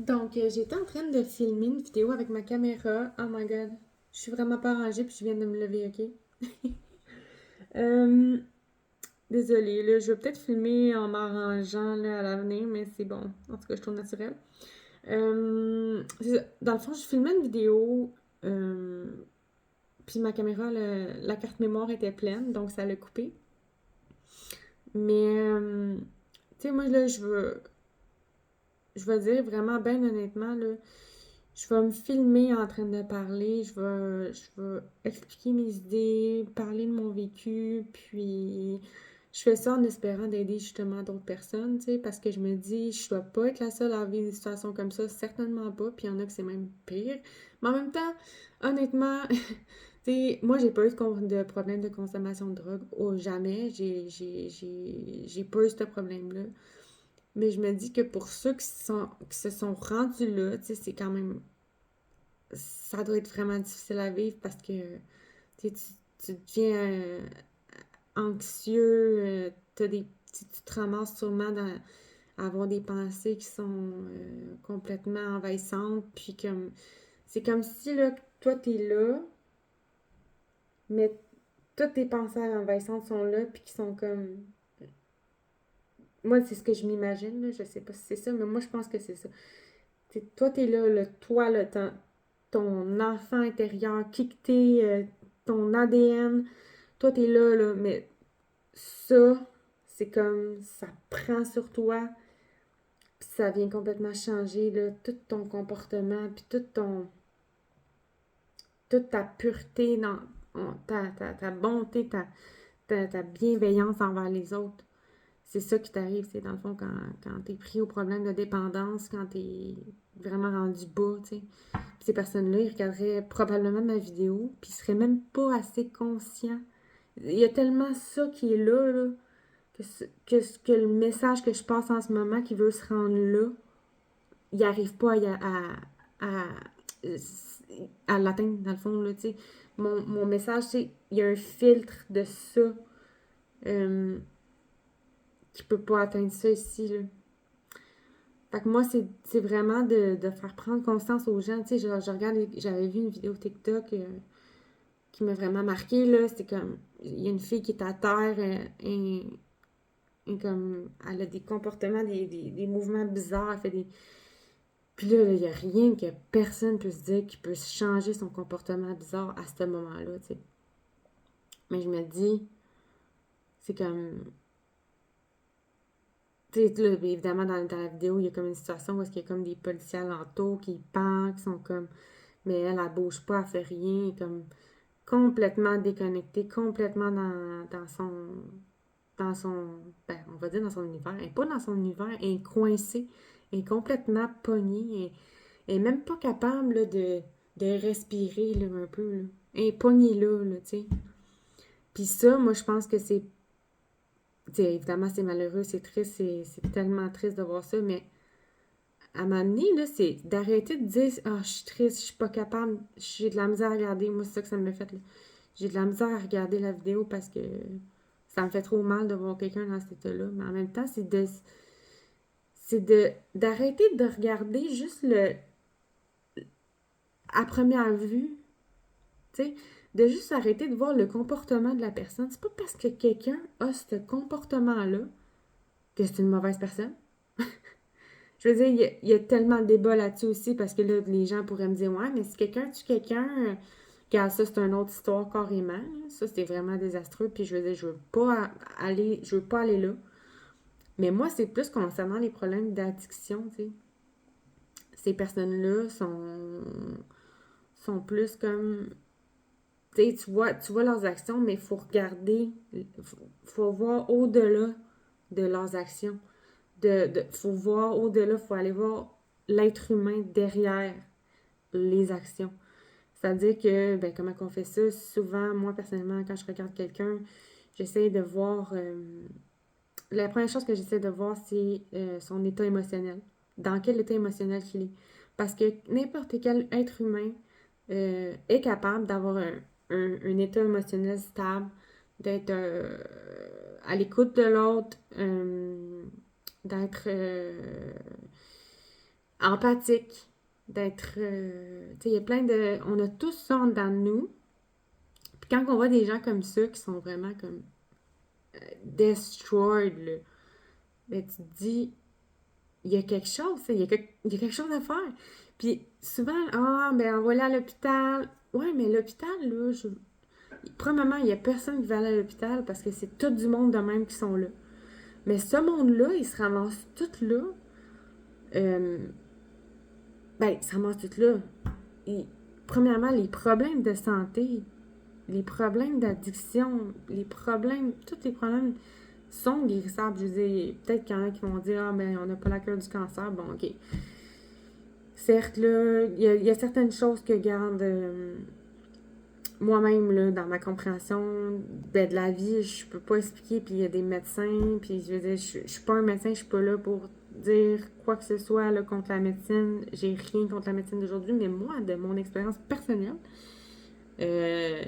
Donc, j'étais en train de filmer une vidéo avec ma caméra. Oh my god. Je suis vraiment pas rangée puis je viens de me lever, ok? Euh, Désolée, là, je vais peut-être filmer en m'arrangeant là, à l'avenir, mais c'est bon. En tout cas, je trouve naturel. Dans le fond, je filmais une vidéo, euh, puis ma caméra, la carte mémoire était pleine, donc ça l'a coupé. Mais, tu sais, moi, là, je veux dire vraiment, bien honnêtement, là, je vais me filmer en train de parler, je vais expliquer mes idées, parler de mon vécu, puis je fais ça en espérant d'aider justement d'autres personnes, tu sais, parce que je me dis, je dois pas être la seule à vivre des situations comme ça, certainement pas, puis il y en a que c'est même pire. Mais en même temps, honnêtement, tu sais, moi j'ai pas eu de problème de consommation de drogue, oh, jamais, j'ai pas eu ce problème-là. Mais je me dis que pour ceux qui se sont rendus là, tu sais, c'est quand même ça doit être vraiment difficile à vivre parce que tu, tu deviens anxieux, tu te ramasses sûrement à avoir des pensées qui sont complètement envahissantes, puis comme c'est comme si là, toi t'es là, mais toutes tes pensées envahissantes sont là, puis qui sont comme moi c'est ce que je m'imagine, là, je sais pas si c'est ça, mais moi je pense que c'est ça. Toi t'es là, toi là, ton enfant intérieur, qui que t'es, ton ADN, toi t'es là, là, mais ça, c'est comme, ça prend sur toi, puis ça vient complètement changer, là, tout ton comportement, puis toute ta pureté, ta bonté, ta bienveillance envers les autres. C'est ça qui t'arrive, c'est dans le fond, quand t'es pris au problème de dépendance, quand t'es vraiment rendu bas, tu sais. Puis ces personnes-là, ils regarderaient probablement ma vidéo, puis ils seraient même pas assez conscients. Il y a tellement ça qui est là, que le message que je passe en ce moment qui veut se rendre là, il n'arrive pas à, à l'atteindre, dans le fond, là, tu sais. Mon message, c'est il y a un filtre de ça euh, qui peut pas atteindre ça ici, là. Fait que moi, c'est vraiment de faire prendre conscience aux gens. Tu sais, je regarde, j'avais vu une vidéo TikTok qui m'a vraiment marqué, là. C'est comme, il y a une fille qui est à terre, et comme, elle a des comportements, des mouvements bizarres, elle fait des... Puis là, il n'y a rien que personne peut se dire qui peut changer son comportement bizarre à ce moment-là, tu sais. Mais je me dis, c'est comme... Tu sais, là, évidemment, dans la vidéo, il y a comme une situation où est-ce qu'il y a comme des policiers alentours qui pensent, qui sont comme... Mais elle bouge pas, elle fait rien, elle est comme complètement déconnectée, complètement dans son, ben, on va dire dans son univers. Elle n'est pas dans son univers, elle est coincée, elle est complètement pognée, elle est même pas capable là, de respirer là, un peu. Là. Elle est pognée là, tu sais. Puis ça, moi, je pense que c'est, tu sais, évidemment, c'est malheureux, c'est triste, c'est tellement triste de voir ça, mais à un moment donné, là, c'est d'arrêter de dire « Ah, je suis triste, je suis pas capable, j'ai de la misère à regarder. » Moi, c'est ça que ça me fait, là. J'ai de la misère à regarder la vidéo parce que ça me fait trop mal de voir quelqu'un dans cet état-là. Mais en même temps, d'arrêter de regarder juste à première vue, tu sais, de juste arrêter de voir le comportement de la personne. C'est pas parce que quelqu'un a ce comportement-là que c'est une mauvaise personne. Je veux dire, il y a tellement de débats là-dessus aussi parce que là, les gens pourraient me dire, ouais, mais si quelqu'un tue quelqu'un, car ça, c'est une autre histoire carrément. Là. Ça, c'est vraiment désastreux. Puis je veux dire, je veux pas aller là. Mais moi, c'est plus concernant les problèmes d'addiction, tu sais. Ces personnes-là sont plus comme, tu sais, tu vois leurs actions, mais il faut regarder, faut voir au-delà de leurs actions. Faut voir au-delà, faut aller voir l'être humain derrière les actions. C'est-à-dire que, ben, comment on fait ça? Souvent, moi, personnellement, quand je regarde quelqu'un, j'essaie de voir... la première chose que j'essaie de voir, c'est son état émotionnel. Dans quel état émotionnel qu'il est. Parce que n'importe quel être humain est capable d'avoir un état émotionnel stable, d'être à l'écoute de l'autre, d'être empathique, d'être... tu sais, il y a plein de... On a tous ça en dedans de nous. Puis quand on voit des gens comme ça, qui sont vraiment comme destroyed, là, ben tu te dis, il y a quelque chose, il y a quelque chose à faire. Puis souvent, ben envoie-la à l'hôpital. Ouais, mais l'hôpital, là, premièrement, il y a personne qui va aller à l'hôpital parce que c'est tout du monde de même qui sont là. Mais ce monde-là, ils se ramassent tous là. Ben, ils se ramassent tous là. Premièrement, les problèmes de santé, les problèmes d'addiction, tous les problèmes sont guérissables. Je veux dire, peut-être qu'il y en a qui vont dire, ah, ben, on n'a pas la cure du cancer. Bon, ok. Certes, là, il y a certaines choses que garde moi-même, là, dans ma compréhension de la vie, je peux pas expliquer, puis il y a des médecins, puis je veux dire, je suis pas un médecin, je suis pas là pour dire quoi que ce soit là, contre la médecine. J'ai rien contre la médecine d'aujourd'hui, mais moi, de mon expérience personnelle, euh,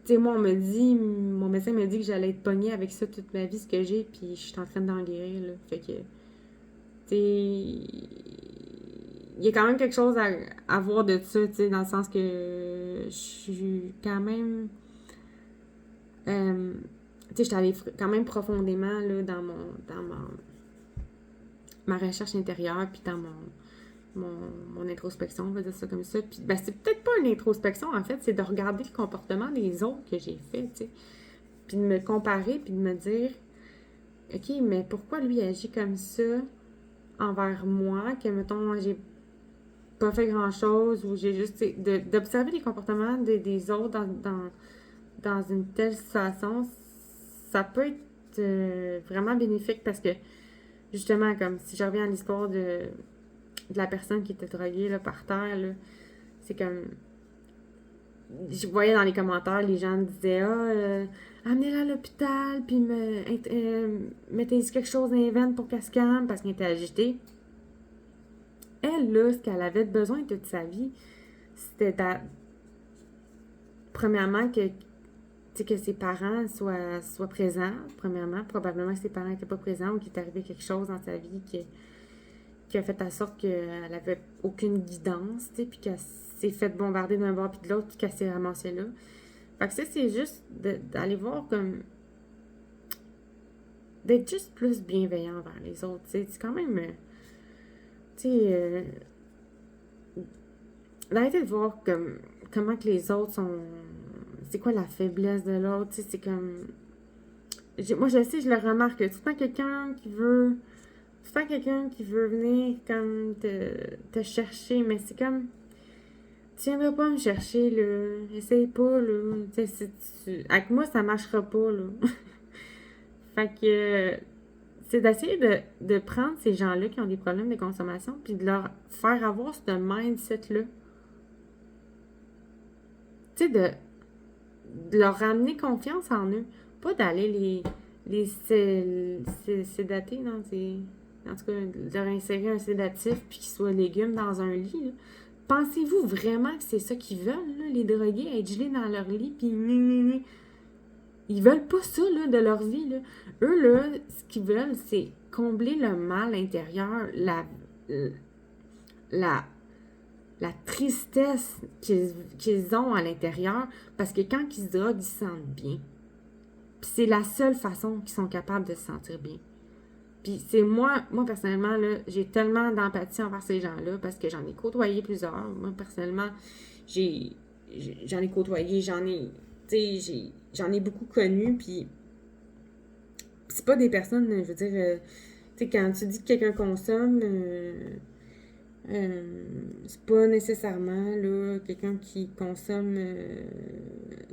tu sais, moi, mon médecin m'a dit que j'allais être pognée avec ça toute ma vie, ce que j'ai, puis je suis en train d'en guérir, là. Fait que, tu sais, il y a quand même quelque chose à voir de ça, tu sais, dans le sens que je suis quand même... tu sais, j'étais allée quand même profondément, là, dans ma recherche intérieure, puis dans mon introspection, on va dire ça comme ça. Puis, ben, c'est peut-être pas une introspection, en fait, c'est de regarder le comportement des autres que j'ai fait, tu sais. Puis de me comparer, puis de me dire, OK, mais pourquoi lui agit comme ça envers moi, que, mettons, j'ai pas fait grand-chose, ou j'ai juste, d'observer les comportements des autres dans une telle situation, ça peut être vraiment bénéfique parce que, justement, comme si je reviens à l'histoire de la personne qui était droguée là, par terre, là, c'est comme... Je voyais dans les commentaires, les gens disaient amenez-la à l'hôpital, puis mettez-y quelque chose dans les veines pour qu'elle se calme parce qu'elle était agitée. Elle, là, ce qu'elle avait besoin toute sa vie, c'était premièrement que ses parents soient présents. Premièrement, probablement que ses parents n'étaient pas présents ou qu'il est arrivé quelque chose dans sa vie qui a fait en sorte qu'elle avait aucune guidance, puis qu'elle s'est fait bombarder d'un bord puis de l'autre, puis qu'elle s'est ramassée là. Fait que ça, c'est juste d'aller voir comme... d'être juste plus bienveillant envers les autres, tu sais. C'est quand même... tu sais... d'arrêter de voir comment que les autres sont... C'est quoi la faiblesse de l'autre, tu sais, c'est comme... Moi, je sais, je le remarque, tout le temps quelqu'un qui veut... Tout le temps quelqu'un qui veut venir comme te chercher, mais c'est comme... Tu viendras pas me chercher, là. Essaye pas, là. Avec moi, ça marchera pas, là. Fait que... c'est d'essayer de prendre ces gens-là qui ont des problèmes de consommation puis de leur faire avoir ce mindset-là. Tu sais, de leur ramener confiance en eux. Pas d'aller les sédater dans ces... En tout cas, de leur insérer un sédatif puis qu'ils soient légumes dans un lit, là. Pensez-vous vraiment que c'est ça qu'ils veulent, là, les drogués, être gelés dans leur lit puis... Ils veulent pas ça, là, de leur vie, là. Eux, là, ce qu'ils veulent, c'est combler le mal intérieur, la, la tristesse qu'ils ont à l'intérieur, parce que quand ils se droguent, ils se sentent bien. Puis c'est la seule façon qu'ils sont capables de se sentir bien. Puis c'est moi personnellement, là, j'ai tellement d'empathie envers ces gens-là, parce que j'en ai côtoyé plusieurs. Moi, personnellement, j'en ai côtoyé, j'en ai beaucoup connu, puis c'est pas des personnes, je veux dire, tu sais, quand tu dis que quelqu'un consomme, c'est pas nécessairement, là, quelqu'un qui consomme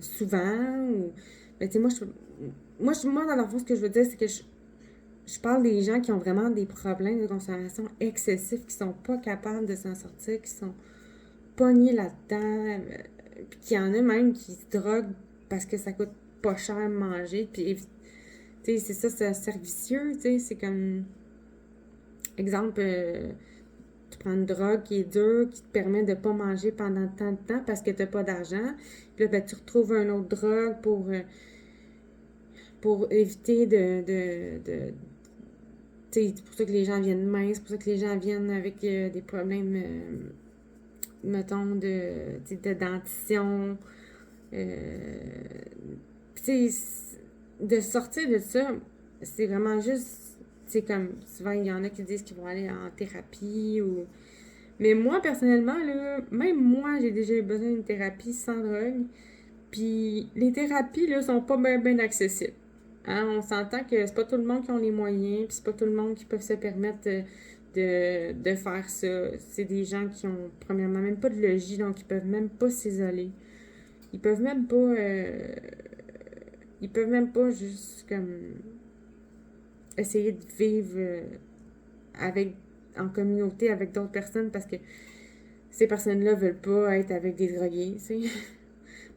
souvent, ou... Mais tu sais, moi, dans le fond, ce que je veux dire, c'est que je parle des gens qui ont vraiment des problèmes de consommation excessifs, qui sont pas capables de s'en sortir, qui sont pognés là-dedans, puis qu'il y en a même qui se droguent parce que ça coûte pas cher manger, puis tu sais, c'est ça, c'est servicieux, tu sais, c'est comme... Exemple, tu prends une drogue qui est dure, qui te permet de pas manger pendant tant de temps parce que t'as pas d'argent, puis là, ben, tu retrouves une autre drogue pour éviter tu c'est pour ça que les gens viennent minces, c'est pour ça que les gens viennent avec des problèmes, mettons, de dentition. Tu sais, de sortir de ça, c'est vraiment juste, c'est comme, souvent, il y en a qui disent qu'ils vont aller en thérapie ou... Mais moi, personnellement, là, même moi, j'ai déjà eu besoin d'une thérapie sans drogue. Puis les thérapies, là, sont pas bien accessibles. Hein? On s'entend que c'est pas tout le monde qui a les moyens, puis c'est pas tout le monde qui peut se permettre de faire ça. C'est des gens qui ont, premièrement, même pas de logis, donc ils peuvent même pas s'isoler. Ils peuvent même pas... ils peuvent même pas juste, comme, essayer de vivre avec, en communauté avec d'autres personnes parce que ces personnes-là veulent pas être avec des drogués, tu sais.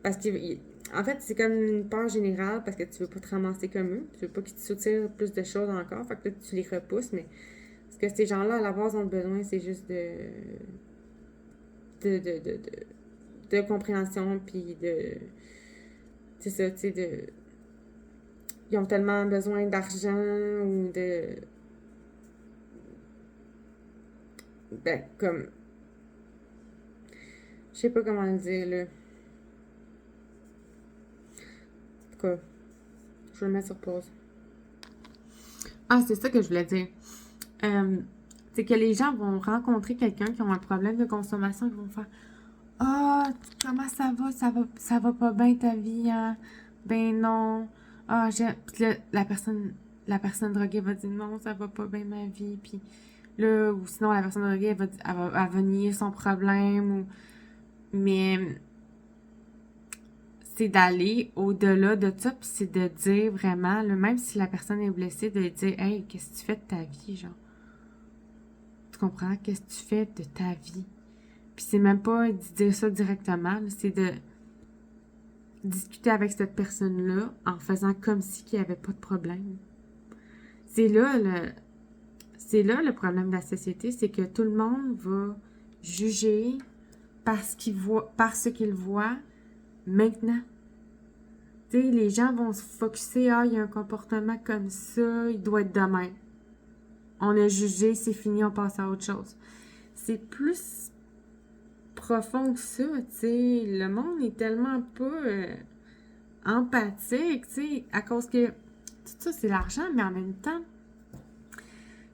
Parce qu'en fait, c'est comme une peur générale parce que tu veux pas te ramasser comme eux. Tu veux pas qu'ils te soutirent plus de choses encore. Fait que là, tu les repousses, mais ce que ces gens-là, à la base, ont besoin, c'est juste de compréhension, puis de... C'est ça, tu sais, ils ont tellement besoin d'argent ou de... Ben, comme... Je sais pas comment le dire, là. En tout cas, je vais le mettre sur pause. Ah, c'est ça que je voulais dire. C'est que les gens vont rencontrer quelqu'un qui a un problème de consommation, ils vont faire ah, comment ça va? Ça va pas bien ta vie, hein? Ben non. Ah, puis là, la personne droguée va dire non, ça va pas bien ma vie. Puis là, ou sinon, la personne droguée, elle va nier son problème. Mais c'est d'aller au-delà de ça, puis c'est de dire vraiment, là, même si la personne est blessée, de dire hey, qu'est-ce que tu fais de ta vie, genre? Tu comprends? Qu'est-ce que tu fais de ta vie? Puis c'est même pas de dire ça directement, c'est de discuter avec cette personne-là en faisant comme si qu'il n'y avait pas de problème. C'est là le problème de la société, c'est que tout le monde va juger parce qu'il voit maintenant. Tu sais, les gens vont se focusser, ah, il y a un comportement comme ça, il doit être de même. On a jugé, c'est fini, on passe à autre chose. C'est plus profond que ça, tu sais. Le monde est tellement pas empathique, tu sais, à cause que tout ça, c'est l'argent, mais en même temps,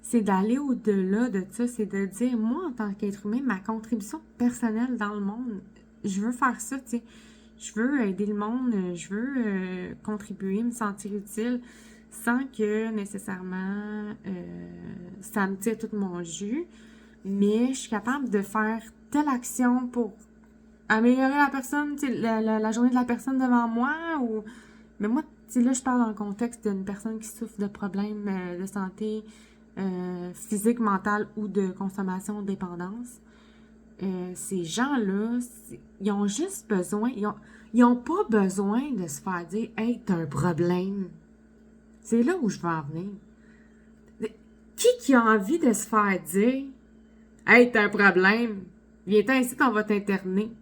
c'est d'aller au-delà de ça, c'est de dire, moi, en tant qu'être humain, ma contribution personnelle dans le monde, je veux faire ça, tu sais. Je veux aider le monde, je veux contribuer, me sentir utile, sans que nécessairement ça me tire tout mon jus, mais je suis capable de faire telle action pour améliorer la personne, la journée de la personne devant moi, ou... Mais moi, là, je parle dans le contexte d'une personne qui souffre de problèmes de santé physique, mentale ou de consommation, dépendance. Ces gens-là, ils ont juste besoin, ils ont pas besoin de se faire dire « Hey, t'as un problème. » C'est là où je veux en venir. Qui a envie de se faire dire « Hey, t'as un problème. Viens-t'en ici, on va t'interner. »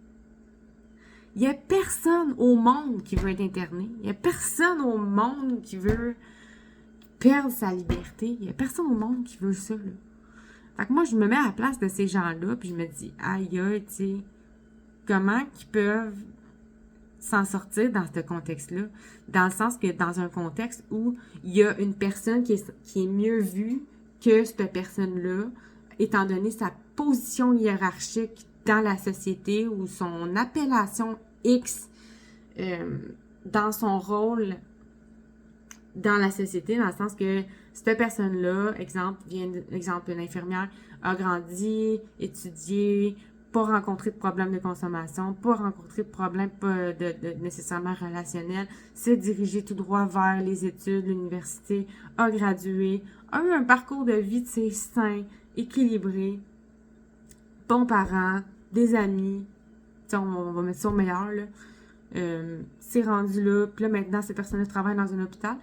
Il n'y a personne au monde qui veut être interné. Il n'y a personne au monde qui veut perdre sa liberté. Il n'y a personne au monde qui veut ça, là. Fait que moi, je me mets à la place de ces gens-là, puis je me dis, aïe, tu sais, comment qu'ils peuvent s'en sortir dans ce contexte-là? Dans le sens que dans un contexte où il y a une personne qui est mieux vue que cette personne-là, étant donné sa position hiérarchique dans la société ou son appellation X dans son rôle dans la société, dans le sens que cette personne-là, exemple, une infirmière, a grandi, étudié, pas rencontré de problème de consommation, pas rencontré de problème de nécessairement relationnel, s'est dirigé tout droit vers les études, l'université, a gradué, a eu un parcours de vie, tu sais, sain, équilibré, bons parents, des amis, tu sais, on va mettre ça au meilleur, là. C'est rendu là, puis là, maintenant, cette personne-là travaille dans un hôpital,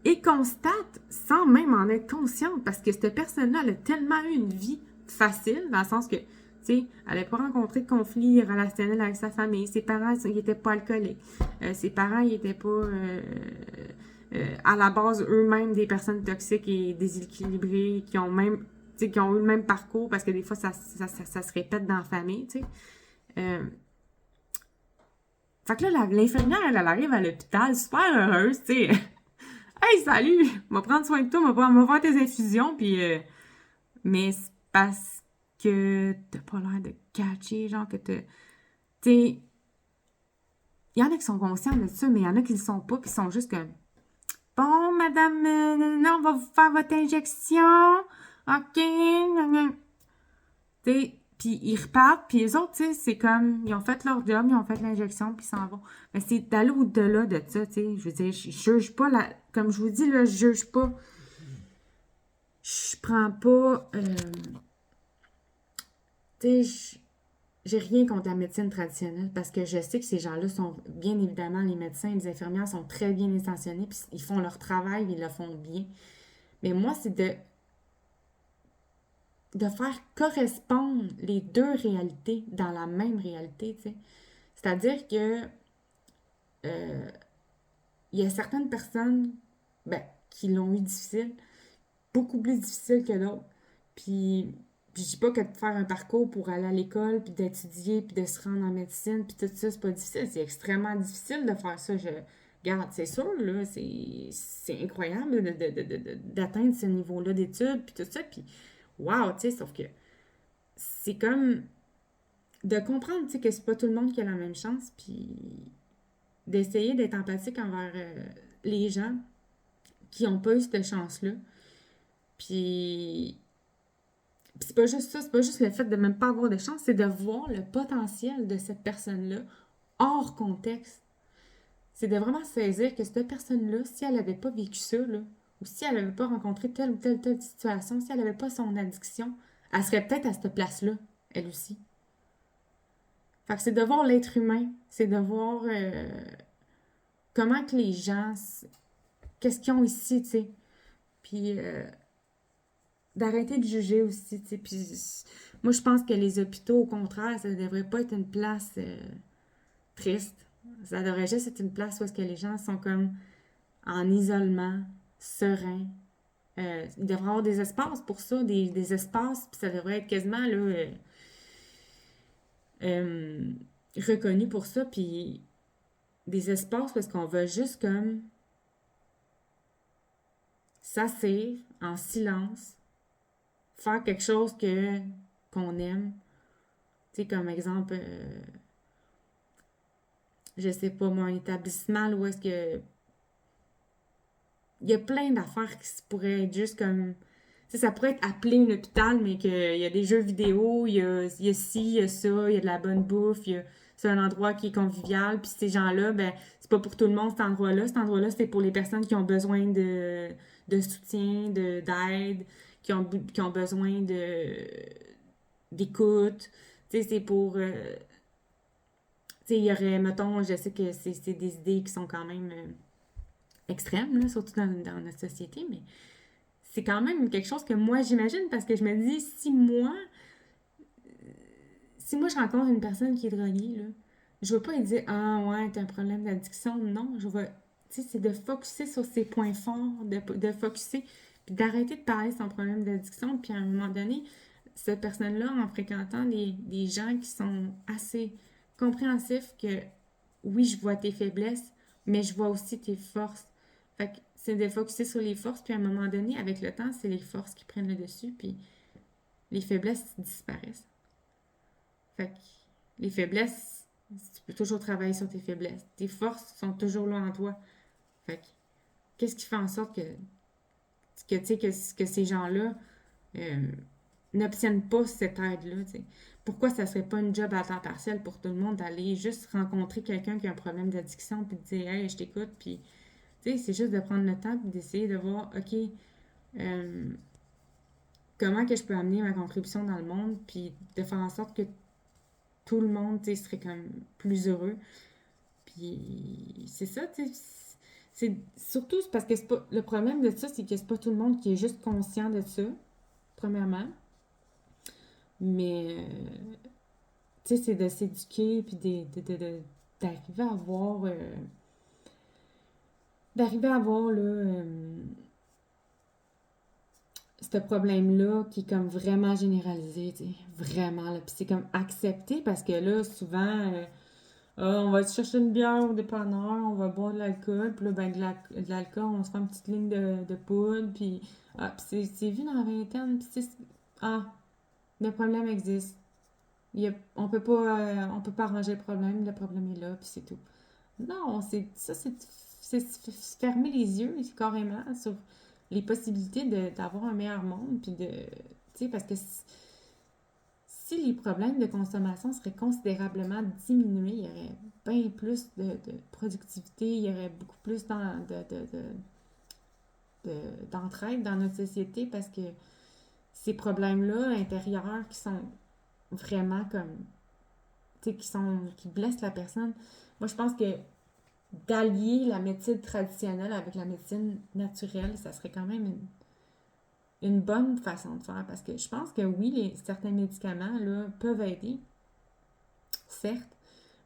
et constate, sans même en être consciente, parce que cette personne-là, elle a tellement eu une vie facile, dans le sens que, tu sais, elle n'a pas rencontré de conflit relationnel avec sa famille, ses parents, ils n'étaient pas alcooliques, ses parents, ils n'étaient pas à la base, eux-mêmes, des personnes toxiques et déséquilibrées, qui ont même, tu sais, qui ont eu le même parcours, parce que des fois, ça se répète dans la famille, tu sais. Fait que là, l'infirmière, elle arrive à l'hôpital, super heureuse, tu sais. Hey, salut! On va prendre soin de toi, on va faire tes infusions, puis... mais c'est parce que t'as pas l'air de catcher, genre que t'as... Tu sais, il y en a qui sont conscients de ça, mais il y en a qui le sont pas, puis ils sont juste comme... Bon, madame, non, on va vous faire votre injection. OK. Tu sais, puis ils repartent, puis les autres, tu sais, c'est comme... Ils ont fait leur job, ils ont fait l'injection, puis ils s'en vont. Mais c'est d'aller au-delà de ça, tu sais. Je veux dire, je juge pas, comme je vous dis, là, je juge pas. Je prends pas... tu sais, j'ai rien contre la médecine traditionnelle parce que je sais que ces gens-là sont, bien évidemment, les médecins et les infirmières sont très bien intentionnés, puis ils font leur travail, ils le font bien. Mais moi, c'est de faire correspondre les deux réalités dans la même réalité, tu sais. C'est-à-dire que il y a certaines personnes ben, qui l'ont eu difficile, beaucoup plus difficile que d'autres. Puis, puis je dis pas que de faire un parcours pour aller à l'école, puis d'étudier, puis de se rendre en médecine, puis tout ça, c'est pas difficile. C'est extrêmement difficile de faire ça. Je regarde, c'est sûr, là, c'est incroyable d'atteindre ce niveau-là d'études, puis tout ça. Puis, wow, tu sais, sauf que c'est comme de comprendre, tu sais, que c'est pas tout le monde qui a la même chance, puis d'essayer d'être empathique envers les gens qui n'ont pas eu cette chance-là. Puis c'est pas juste ça, c'est pas juste le fait de même pas avoir de chance, c'est de voir le potentiel de cette personne-là hors contexte. C'est de vraiment saisir que cette personne-là, si elle n'avait pas vécu ça, là, ou si elle n'avait pas rencontré telle ou telle situation, si elle n'avait pas son addiction, elle serait peut-être à cette place-là, elle aussi. Fait que c'est de voir l'être humain, c'est de voir comment que les gens, qu'est-ce qu'ils ont ici, tu sais. Puis d'arrêter de juger aussi, tu sais. Puis moi, je pense que les hôpitaux, au contraire, ça ne devrait pas être une place triste. Ça devrait juste être une place où est-ce que les gens sont comme en isolement, sereins. Il devrait y avoir des espaces pour ça, des espaces, puis ça devrait être quasiment là, euh, reconnu pour ça, puis des espaces parce qu'on va juste comme s'asseoir en silence, faire quelque chose qu'on aime. Tu sais, comme exemple, je sais pas, moi, un établissement où est-ce que il y a plein d'affaires qui pourraient être juste comme. Tu sais, ça pourrait être appelé un hôpital, mais qu'il y a des jeux vidéo, il y a ci, il y a ça, il y a de la bonne bouffe, c'est un endroit qui est convivial, puis ces gens-là, ben, c'est pas pour tout le monde cet endroit-là. Cet endroit-là, c'est pour les personnes qui ont besoin de soutien, d'aide, qui ont besoin d'écoute. Tu sais, c'est pour. Tu sais, il y aurait, mettons, je sais que c'est des idées qui sont quand même extrêmes, là, surtout dans notre société, mais c'est quand même quelque chose que moi j'imagine parce que je me dis, si moi je rencontre une personne qui est droguée, là, je veux pas lui dire, ah ouais, t'as un problème d'addiction. Non, je veux, tu sais, c'est de focuser sur ses points forts, de focuser, puis d'arrêter de parler de son problème d'addiction, puis à un moment donné, cette personne-là, en fréquentant des gens qui sont assez compréhensifs que oui, je vois tes faiblesses, mais je vois aussi tes forces. Fait que c'est de focuser sur les forces, puis à un moment donné, avec le temps, c'est les forces qui prennent le dessus, puis les faiblesses disparaissent. Fait que les faiblesses, tu peux toujours travailler sur tes faiblesses. Tes forces sont toujours là en toi. Fait que qu'est-ce qui fait en sorte que ces gens-là euh, n'obtiennent pas cette aide-là, t'sais? Pourquoi ça serait pas une job à temps partiel pour tout le monde d'aller juste rencontrer quelqu'un qui a un problème d'addiction puis de dire hey, je t'écoute puis tu sais, c'est juste de prendre le temps puis d'essayer de voir OK, euh, comment que je peux amener ma contribution dans le monde puis de faire en sorte que tout le monde tu sais, serait comme plus heureux. Puis c'est ça, tu sais. C'est surtout parce que c'est pas le problème de ça, c'est que c'est pas tout le monde qui est juste conscient de ça, premièrement. Mais tu sais, c'est de s'éduquer puis d'arriver à voir d'arriver à voir, là, ce problème-là qui est comme vraiment généralisé, tu sais, vraiment, là. Puis c'est comme accepté parce que là, souvent, on va chercher une bière au dépanneur, on va boire de l'alcool, puis là, ben, de l'alcool, on se fait une petite ligne de poudre, puis c'est vu dans la vingtaine, puis ah, le problème existe. On peut pas arranger le problème est là, puis c'est tout. Non, c'est se fermer les yeux carrément sur les possibilités d'avoir un meilleur monde, puis de, tu sais, parce que si les problèmes de consommation seraient considérablement diminués, il y aurait bien plus de productivité, il y aurait beaucoup plus d'entraide dans notre société parce que ces problèmes-là intérieurs qui sont vraiment comme, tu sais, qui blessent la personne, moi je pense que d'allier la médecine traditionnelle avec la médecine naturelle, ça serait quand même une bonne façon de faire parce que je pense que oui, certains médicaments là, peuvent aider, certes,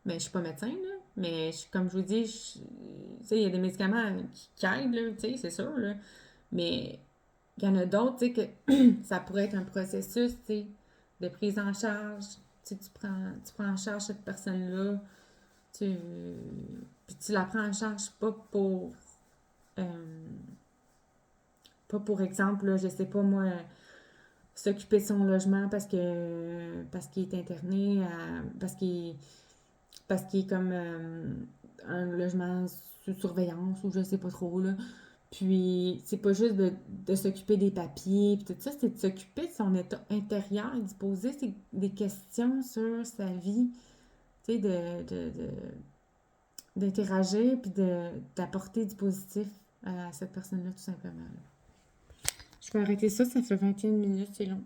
mais je suis pas médecin, là, mais comme je vous dis, tu sais, il y a des médicaments qui aident, là, tu sais, c'est sûr, là, mais il y en a d'autres, tu sais, que ça pourrait être un processus, tu sais, de prise en charge, tu sais, tu prends en charge cette personne-là, tu, puis tu la prends en charge euh, pas pour exemple, là, je sais pas moi, s'occuper de son logement parce qu'il est interné, parce qu'il est comme un logement sous surveillance ou je sais pas trop là. Puis c'est pas juste de s'occuper des papiers puis tout ça, c'est de s'occuper de son état intérieur et de poser des questions sur sa vie, tu sais, d'interagir puis d'apporter du positif à cette personne-là tout simplement. Je vais arrêter ça, ça fait 21 minutes, c'est long.